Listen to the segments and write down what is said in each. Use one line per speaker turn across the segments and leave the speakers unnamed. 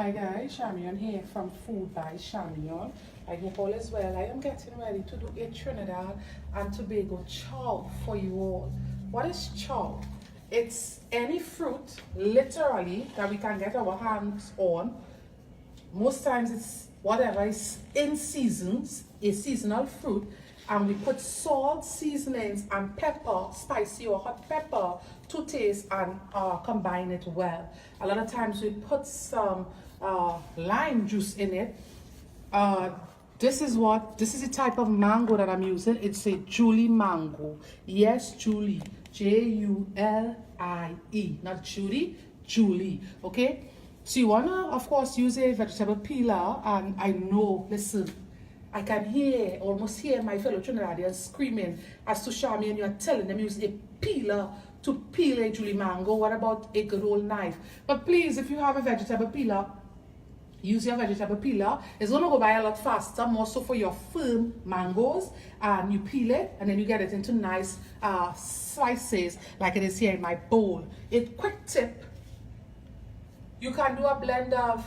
Hi guys, Chamion here from Food by Chamion. I hope all is well. I am getting ready to do a Trinidad and Tobago chow for you all. What is chow? It's any fruit, literally, that we can get our hands on. Most times it's whatever is in seasons, a seasonal fruit, and we put salt, seasonings, and pepper, spicy or hot pepper to taste and combine it well. A lot of times we put some lime juice in it. This is the type of mango that I'm using. It's a Julie mango. Yes, Julie. Julie, not Judy, Julie. Okay? So you wanna, of course, use a vegetable peeler, and I know, listen, I can almost hear my fellow Trinidadians screaming as to Chamion, you're telling them use a peeler to peel a Julie mango. What about a good old knife? But please, if you have a vegetable peeler, use your vegetable peeler. It's gonna go by a lot faster, more so for your firm mangoes, and you peel it and then you get it into nice slices like it is here in my bowl. A quick tip, you can do a blend of,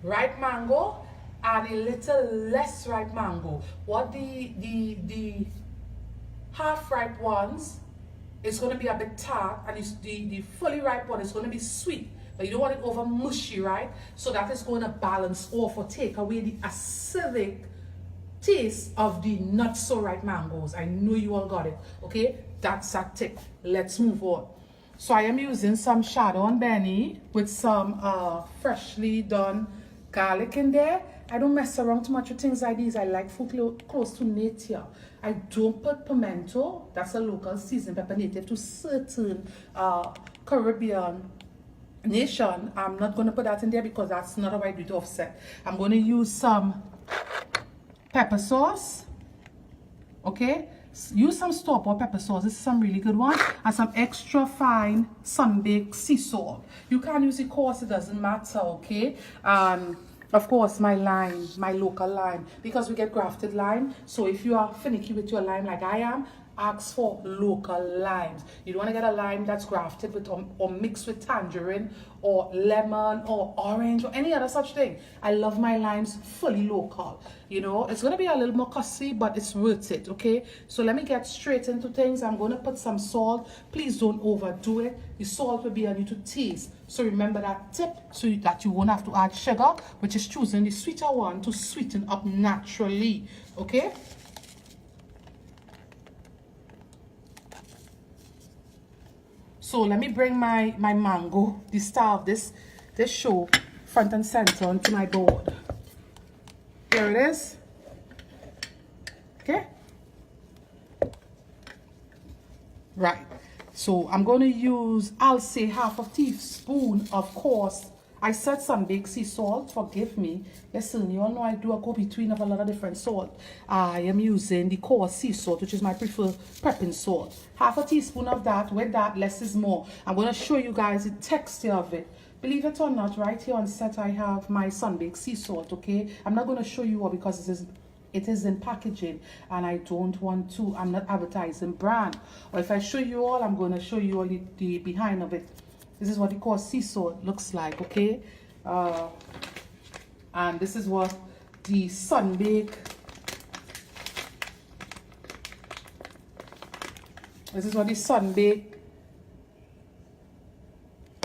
ripe mango and a little less ripe mango. What the half ripe ones is going to be a bit tart, and the fully ripe one is going to be sweet, but you don't want it over mushy, right? So that is going to balance off or take away the acidic taste of the not so ripe mangoes. I know you all got it. Okay, that's that tip. Let's move on. So I am using some shadow and Benny with some freshly done garlic in there. I don't mess around too much with things like these. I like food close to nature. I don't put pimento. That's a local seasoned pepper native to certain Caribbean nation. I'm not going to put that in there because that's not how I do it offset. I'm going to use some pepper sauce. Okay? Use some store-bought pepper sauce. This is some really good one. And some extra fine sun-baked sea salt. You can use it coarse, it doesn't matter, okay? Of course, my lime, my local lime, because we get grafted lime. So if you are finicky with your lime like I am, ask for local limes. You don't want to get a lime that's grafted with or mixed with tangerine or lemon or orange or any other such thing. I love my limes fully local. It's going to be a little more costly, but it's worth it, okay? So let me get straight into things. I'm going to put some salt. Please don't overdo it. The salt will be on you to taste. So remember that tip so that you won't have to add sugar, which is choosing the sweeter one to sweeten up naturally, okay? So let me bring my mango, the star of this show, front and center onto my board. Here it is. Okay. Right. So I'm going to use, I'll say half a teaspoon, of course. I said some baked sea salt, forgive me. Listen, you all know I do a go-between of a lot of different salt. I am using the coarse sea salt, which is my preferred prepping salt. Half a teaspoon of that. With that, less is more. I'm going to show you guys the texture of it. Believe it or not, right here on set, I have my sun-baked sea salt, okay? I'm not going to show you all because it is in packaging, and I don't want to. I'm not advertising brand. Or if I show you all, I'm going to show you all the behind of it. This is what the coarse sea salt looks like, okay? And this is what the sun-baked,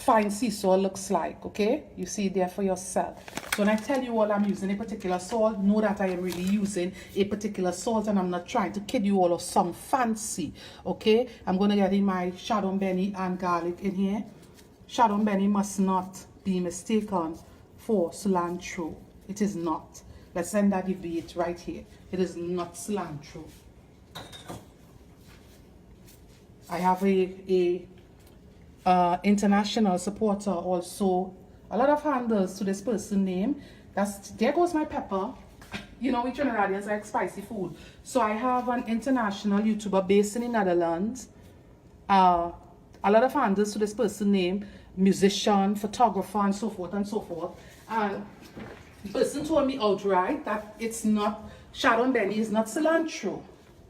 fine sea salt looks like, okay? You see it there for yourself. So when I tell you all I'm using a particular salt, know that I am really using a particular salt, and I'm not trying to kid you all or some fancy, okay? I'm going to get in my shadow Benny and garlic in here. Shadow Benny must not be mistaken for cilantro. It is not. Let's send that debate right here. It is not cilantro. I have a international supporter also. A lot of handles to this person's name. There goes my pepper. We Trinidadians like spicy food. So I have an international YouTuber based in the Netherlands. A lot of handles to this person's name, musician, photographer, and so forth and so forth. And the person told me outright that it's not, Shadow Benny is not cilantro,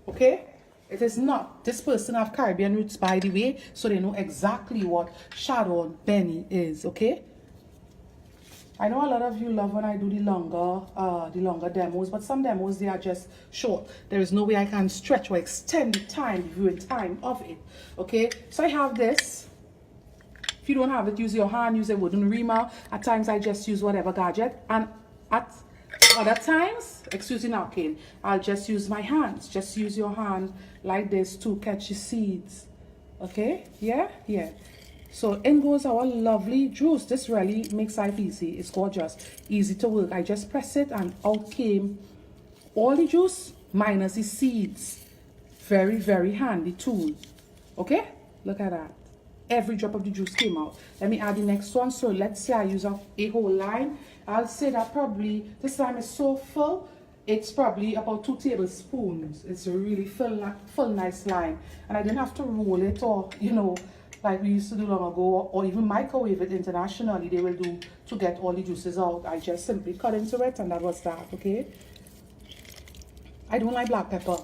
okay? It is not. This person have Caribbean roots, by the way, so they know exactly what Shadow Benny is, okay? I know a lot of you love when I do the longer demos, but some demos, they are just short. There is no way I can stretch or extend the time, the viewing time of it. Okay, so I have this. If you don't have it, use your hand, use a wooden reamer. At times, I just use whatever gadget. And at other times, excuse the napkin, I'll just use my hands. Just use your hand like this to catch the seeds. Okay, yeah. So in goes our lovely juice. This really makes life easy. It's gorgeous, easy to work. I just press it and out came all the juice minus the seeds. Very, very handy tool. Okay, look at that. Every drop of the juice came out. Let me add the next one. So let's say I use a whole line. I'll say that probably this line is so full, it's probably about 2 tablespoons. It's a really full nice line. And I didn't have to roll it, or like we used to do long ago, or even microwave it internationally, they will do to get all the juices out. I just simply cut into it, and that was that. Okay, I don't like black pepper.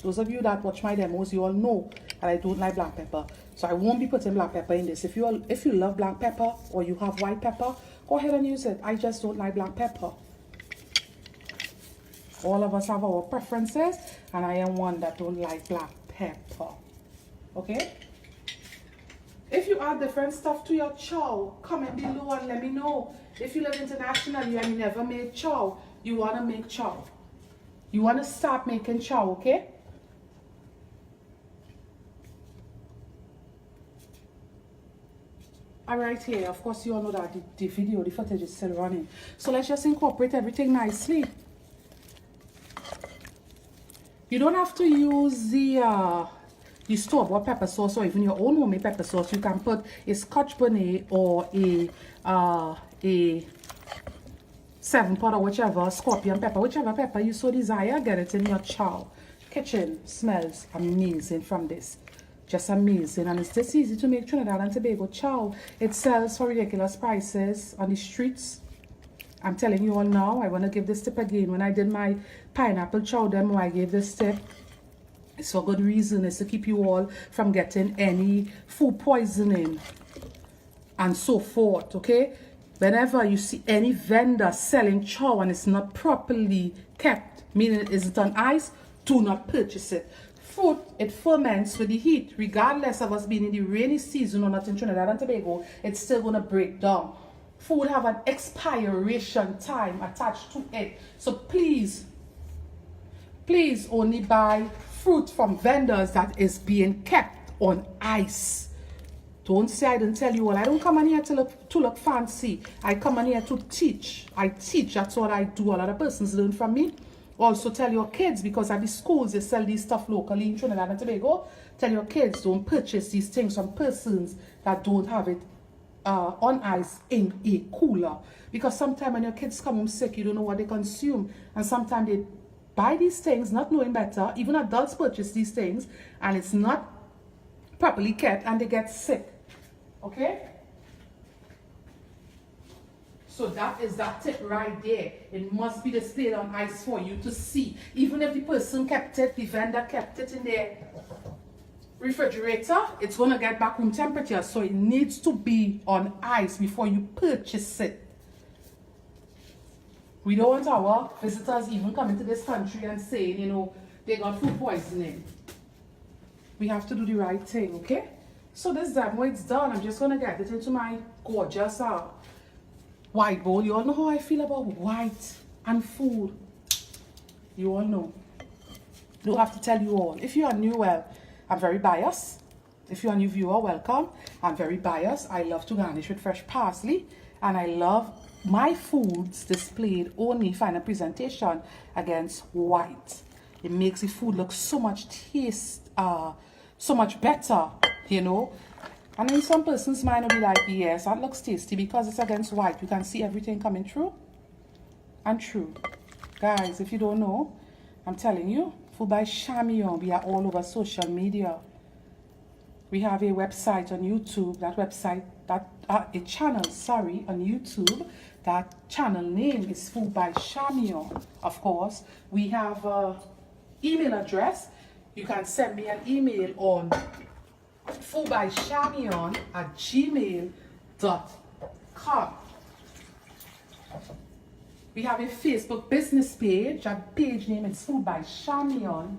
Those of you that watch my demos, you all know that I don't like black pepper, so I won't be putting black pepper in this. If you love black pepper or you have white pepper, go ahead and use it. I just don't like black pepper. All of us have our preferences, and I am one that don't like black pepper. Okay, if you add different stuff to your chow, comment below and let me know. If you live internationally and you never made chow, you want to make chow. You want to start making chow, okay? Alright, here, of course you all know that the footage is still running. So let's just incorporate everything nicely. You don't have to use the store-bought pepper sauce or even your own homemade pepper sauce. You can put a Scotch bonnet or a 7-pot or whichever, scorpion pepper, whichever pepper you so desire, get it in your chow. Kitchen smells amazing from this. Just amazing. And it's this easy to make Trinidad and Tobago chow. It sells for ridiculous prices on the streets. I'm telling you all now, I want to give this tip again. When I did my pineapple chow demo, I gave this tip. It's for good reason. It's to keep you all from getting any food poisoning and so forth, okay? Whenever you see any vendor selling chow and it's not properly kept, meaning it isn't on ice, do not purchase it. Fruit, it ferments with the heat. Regardless of us being in the rainy season or not in Trinidad and Tobago, it's still going to break down. Food have an expiration time attached to it. So please only buy fruit from vendors that is being kept on ice. Don't say I didn't tell you all. I don't come on here to look fancy. I come on here to teach. I teach. That's what I do. A lot of persons learn from me. Also tell your kids, because at the schools they sell this stuff locally in Trinidad and Tobago. Tell your kids, don't purchase these things from persons that don't have it on ice in a cooler. Because sometimes when your kids come home sick, you don't know what they consume. And sometimes they buy these things not knowing better. Even adults purchase these things and it's not properly kept and they get sick. Okay? So that is that tip right there. It must be displayed on ice for you to see. Even if the person kept it, the vendor kept it in their refrigerator, it's going to get back room temperature. So it needs to be on ice before you purchase it. We don't want our visitors even coming to this country and saying, they got food poisoning. We have to do the right thing, okay? So this demo, it's done. I'm just going to get it into my gorgeous white bowl. You all know how I feel about white and food. You all know. Don't have to tell you all. If you are new, well, I'm very biased. If you're a new viewer, welcome. I'm very biased. I love to garnish with fresh parsley. And I love my foods displayed only final presentation against white. It makes the food look so much so much better, And then some person's mind will be like, yes, that looks tasty because it's against white. You can see everything coming through and through. Guys, if you don't know, I'm telling you, Food by Chamion. We are all over social media. We have a website on YouTube. A channel, on YouTube. That channel name is Food by Chamion, of course. We have an email address. You can send me an email on foodbychamion@gmail.com. We have a Facebook business page. Our page name is Food by Chamion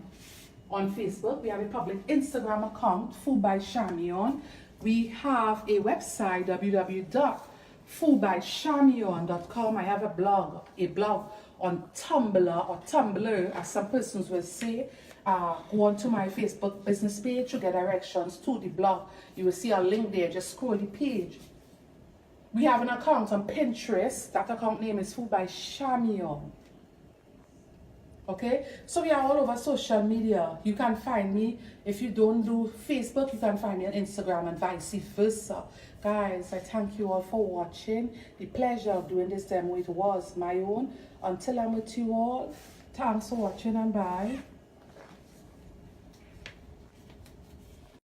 on Facebook. We have a public Instagram account, Food by Chamion. We have a website, www.foodbychamion.com. I have a blog on Tumblr, or Tumblr, as some persons will say. Go on to my Facebook business page to get directions to the blog. You will see a link there. Just scroll the page. We have an account on Pinterest. That account name is Food by Chamion. Okay, so we are all over social media. You can find me. If you don't do Facebook, you can find me on Instagram and vice versa. Guys, I thank you all for watching. The pleasure of doing this demo, it was my own. Until I'm with you all, thanks for watching and bye.